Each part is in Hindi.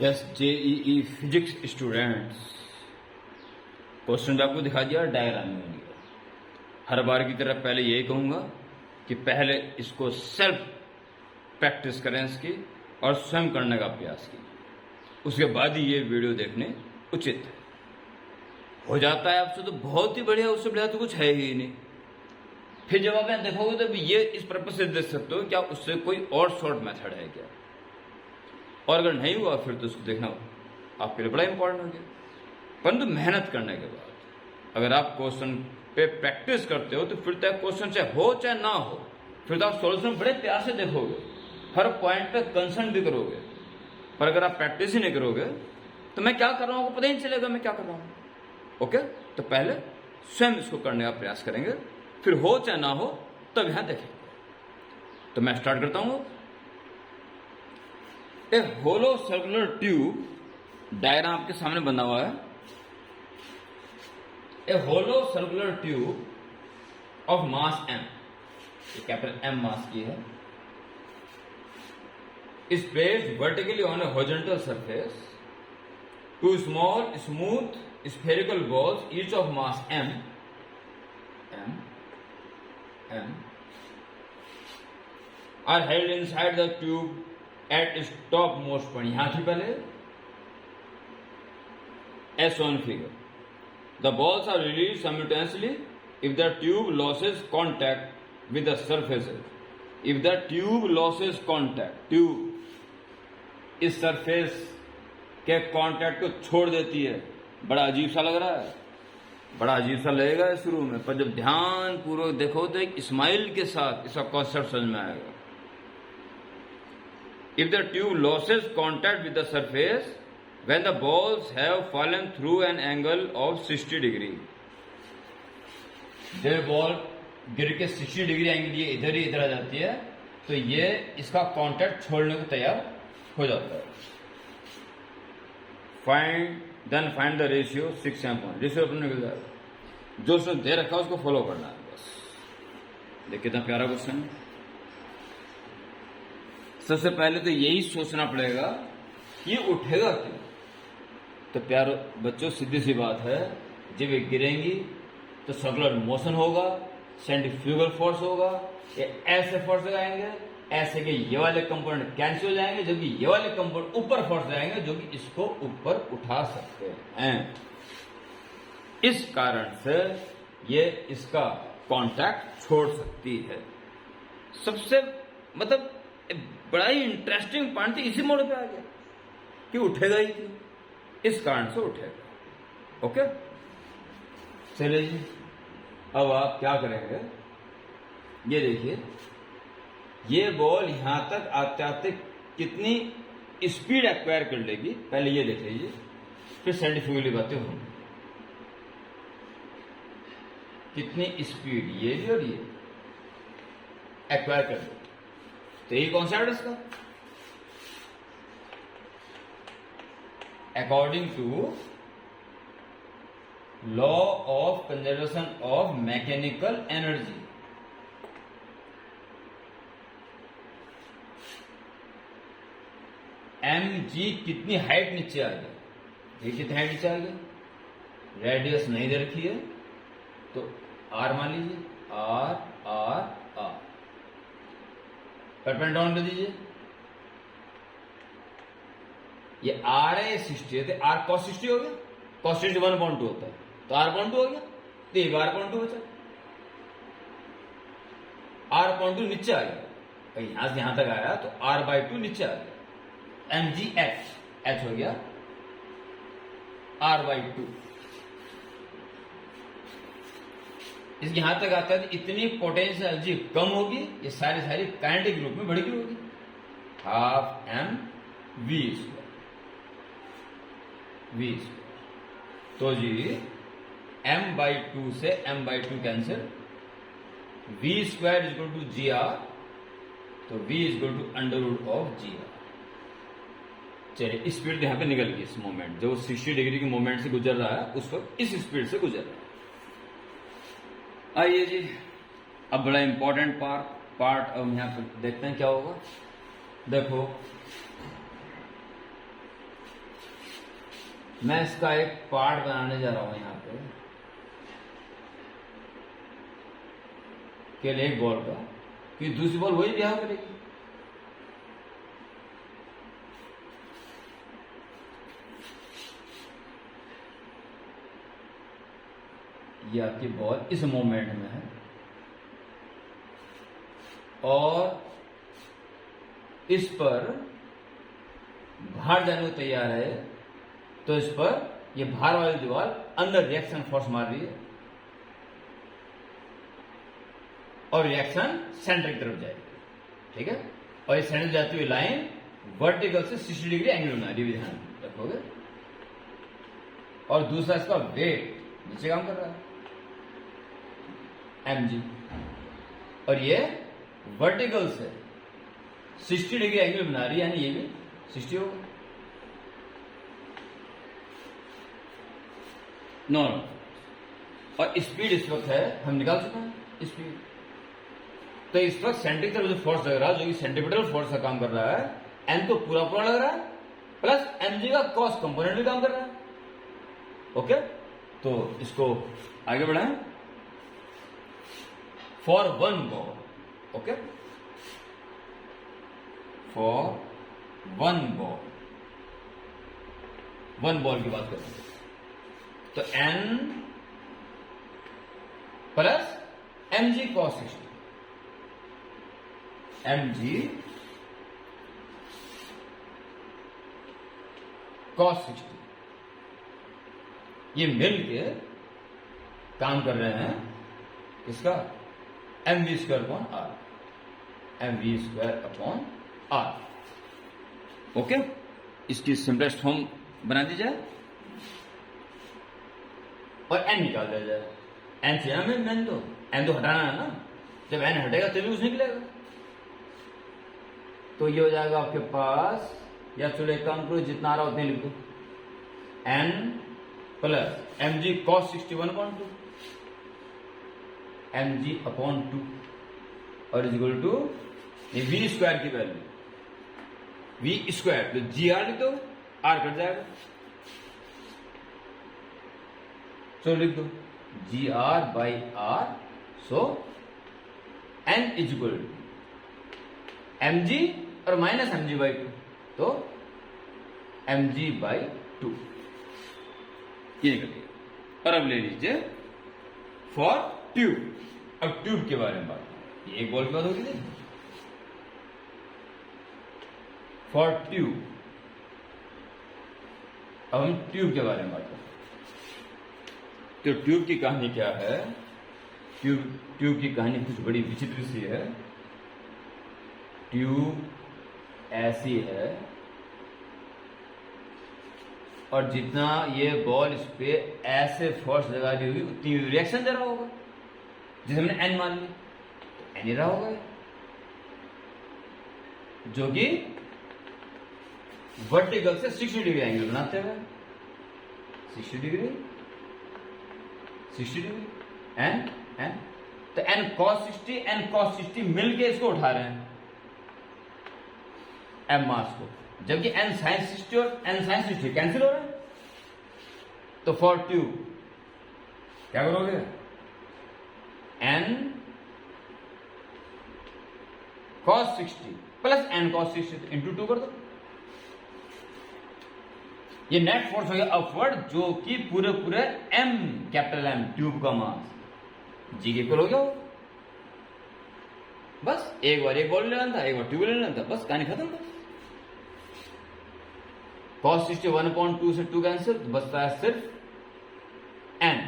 Yes JEE physics students, question आपको दिखा दिया, डायग्राम में दिया। हर बार की तरह पहले यही कहूंगा कि पहले इसको सेल्फ प्रैक्टिस करें इसकी और स्वयं करने का प्रयास कीजिए, उसके बाद ही ये वीडियो देखने उचित है। हो जाता है आपसे तो बहुत ही बढ़िया, उससे बढ़िया तो कुछ है ही नहीं। फिर जब आप देखोगे तो ये इस पर्पज से देख सकते हो क्या उससे कोई और शॉर्ट मेथड है क्या, और अगर नहीं हुआ फिर तो उसको देखना आपके लिए बड़ा इंपॉर्टेंट हो गया। परंतु मेहनत करने के बाद अगर आप क्वेश्चन पे प्रैक्टिस करते हो तो फिर तक क्वेश्चन चाहे हो चाहे ना हो, फिर तो आप सॉल्यूशन बड़े प्यार से देखोगे, हर पॉइंट पे कंसर्न भी करोगे। पर अगर आप प्रैक्टिस ही नहीं करोगे तो मैं क्या कर रहा हूँ पता ही नहीं चलेगा मैं क्या कर रहा हूँ। ओके, तो पहले स्वयं इसको करने का प्रयास करेंगे, फिर हो चाहे ना हो तब यहां देखेंगे। तो मैं स्टार्ट करता हूं। एक होलो सर्कुलर ट्यूब, डायग्राम आपके सामने बना हुआ है। A hollow circular tube of mass m, capital M mass की है, is placed vertically on a horizontal surface. Two small smooth spherical balls, each of mass m are held inside the tube at its topmost point. यहां थी पहले as shown figure. The balls are released simultaneously if the tube loses contact with the surfaces. If the tube loses contact, tube इस सरफेस के कांटेक्ट को छोड़ देती है। बड़ा अजीब सा लग रहा है, बड़ा अजीब सा लगेगा शुरू में, पर जब ध्यान पूर्वक देखो तो एक स्माइल के साथ इसका कॉन्सेप्ट समझ में आएगा। If the tube losses contact with the surface when the balls have fallen through an angle of 60 degree, जब बॉल गिर के 60 डिग्री एंगल ये इधर ही इधर आ जाती है तो ये इसका कॉन्टैक्ट छोड़ने को तैयार हो जाता है। Find the ratio 6m1, ratio अपने निकल जाएगा। जो उसने दे रखा है उसको फॉलो करना है बस। देख कितना प्यारा क्वेश्चन है। सबसे पहले तो यही सोचना पड़ेगा कि ये उठेगा क्यों। तो प्यारो बच्चों सीधी सी बात है, जब ये गिरेंगी तो सर्कुलर मोशन होगा, सेंट्रीफ्यूगल फोर्स होगा, ये ऐसे फोर्स लगाएंगे, ऐसे के ये वाले कंपोनेंट कैंसिल हो जाएंगे, जबकि ये वाले कंपोनेंट ऊपर फोर्स लगाएंगे जो कि इसको ऊपर उठा सकते हैं। इस कारण से ये इसका कांटेक्ट छोड़ सकती है। सबसे मतलब बड़ा ही इंटरेस्टिंग पॉइंट तो इसी मोड़ पे आ गया कि उठेगा ही क्यों, इस कारण से उठेगा। ओके, चलिए जी, अब आप क्या करेंगे, ये देखिए, ये बॉल यहां तक आते आते कितनी स्पीड एक्वायर कर लेगी, पहले ये देख लीजिए, फिर सेंट्रीफ्यूगली बातें होंगी। कितनी स्पीड ये भी और ये एक्वायर कर लेगी। तो यही कॉन्सेप्ट है इसका। According to law of conservation of mechanical energy, mg कितनी हाइट नीचे आ गई, ये कितनी हाइट नीचे आ गई, रेडियस नहीं दे रखी है तो r मान लीजिए, r r r, perpendicular down कर दीजिए। ये r है, ये 60 है, तो r cos 60 हो गया, cos 60 1/2 होता है, तो r/2 हो गया, तो ये r/2 बचा, r/2 नीचे आ गया, यहां से यहां तक आया तो r/2 नीचे आ गया, mgh, h हो गया r/2। इसके यहां तक आता है तो इतनी पोटेंशियल एनर्जी कम होगी, ये सारी काइनेटिक रूप में बढ़ गई होगी, हाफ m v स्क्वायर। तो जी m/2 से m/2 cancel, v square equal to g r, तो v equal to under root of g r. चलिए, स्पीड यहां पे निकल गई, इस मोमेंट जो 60 डिग्री के मोमेंट से गुजर रहा है उस वक्त इस स्पीड से गुजर रहा है। आइए जी, अब बड़ा इंपॉर्टेंट पार्ट अब यहां पे देखते हैं क्या होगा। देखो, मैं इसका एक पार्ट बनाने जा रहा हूं यहां पे, केवल एक बॉल का, कि दूसरी बॉल वही बिहेव करेगी। ये आपकी बॉल इस मोमेंट में है और इस पर भार जाने को तैयार है, तो इस पर ये भार वाली दीवार अंदर रिएक्शन फोर्स मार रही है और रिएक्शन सेंटर की तरफ जाएगी, ठीक है। और ये सेंटर जाती हुई लाइन वर्टिकल से 60 डिग्री एंगल बना रही है, ध्यान रखोगे। और दूसरा इसका वेट नीचे काम कर रहा है, mg, और ये वर्टिकल से 60 डिग्री एंगल बना रही है, यानी ये भी 60 होगा नॉर्मल। और स्पीड इस वक्त है, हम निकाल चुके हैं स्पीड। तो इस वक्त सेंट्रिक तरफ जो फोर्स लग रहा है, जो कि सेंट्रीपिटल फोर्स का काम कर रहा है, एन तो पूरा पूरा लग रहा है, प्लस mg का कॉस कंपोनेंट भी काम कर रहा है, ओके। तो इसको आगे बढ़ाएं। For one ball, okay, for one ball की बात करते हैं, तो n plus mg cos 60, mg cos 60, ये मिल के काम कर रहे हैं इसका mv square upon r, mv square upon r, okay. इसकी सिंपलेस्ट फॉर्म बना दी जाए और n निकाल दिया जाए। n से n तो n तो हटाना है ना, जब n हटेगा तभी कुछ निकलेगा। तो ये हो जाएगा आपके पास, या चलो एक काम करो, जितना आ रहा उतने लिख दो, n plus mg cos 61/2, mg upon 2, और is equal to v square की वैल्यू v स्क्वायर, तो जी आर लिख दो, r कट जाएगा, तो लिख दो G R by R, so n is equal to mg और माइनस mg बाई 2, तो mg बाई 2 ये निकल गया। और अब ले लीजिए फॉर ट्यूब। अब ट्यूब के बारे में बात, ये एक बॉल की बात होगी थी। फॉर ट्यूब, अब हम ट्यूब के बारे में बात करते हैं। तो ट्यूब की कहानी क्या है? ट्यूब की कहानी कुछ बड़ी विचित्र सी है। ट्यूब ऐसी है और जितना ये बॉल इस पे ऐसे फोर्स लगा दी होगी उतनी रिएक्शन दे रहा होगा, जैसे हमने एन मान ली तो एन ही रहा होगा, जो कि वर्टिकल से 60 डिग्री एंगल बनाते हुए 60 डिग्री एन तो एन cos 60 मिलके इसको उठा रहे हैं एम मास को, जबकि एन sin 60 और एन sin 60 कैंसिल हो रहे हैं। तो फॉर ट्यूब क्या करोगे? N cos 60 plus n cos 60 into 2 कर दो। ये नेट फोर्स हो गया अपवर्ड, जो कि पूरे एम, कैपिटल एम ट्यूब का मास जी के इक्वल हो गया। बस एक बार एक बॉल लेना था, एक बार ट्यूब लेना था, बस कहानी खत्म था। cos 60 1/2 से 2 कैंसिल, तो बचता है सिर्फ n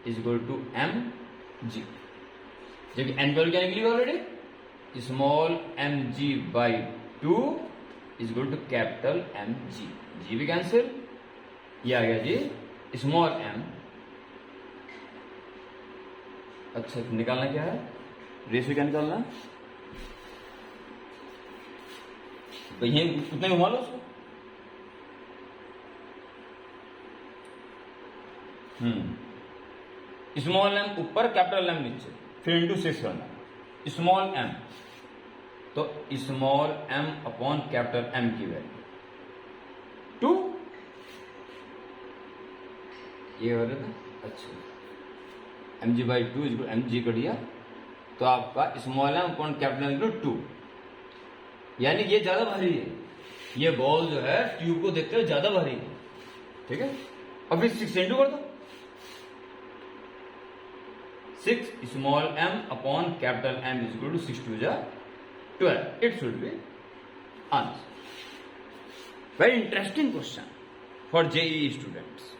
is equal to M G, जबकि n की वैल्यू क्या निकली already, small M G by 2 is equal to capital M G, G भी कैंसिल, ये आ गया जी स्मॉल एम। अच्छा निकालना क्या है, रेशियो क्या निकालना, तो यही उतना घुमा लो उसको। स्मॉल एम ऊपर कैपिटल एम नीचे, फिर इंटू 6 करना स्मॉल एम, तो small m upon capital m की वैल्यू 2 ये हो रहा था। अच्छा mg/2 इक्वल mg कर दिया तो आपका small m upon capital equal 2, यानी ये ज्यादा भारी है, ये बॉल जो है ट्यूब को देखते हुए ज्यादा भारी है, ठीक है। अब फिर 6 इंटू कर दो, 6 small m upon capital m is equal to 6 2 जा 12, it should be answer. Very interesting question for JEE students.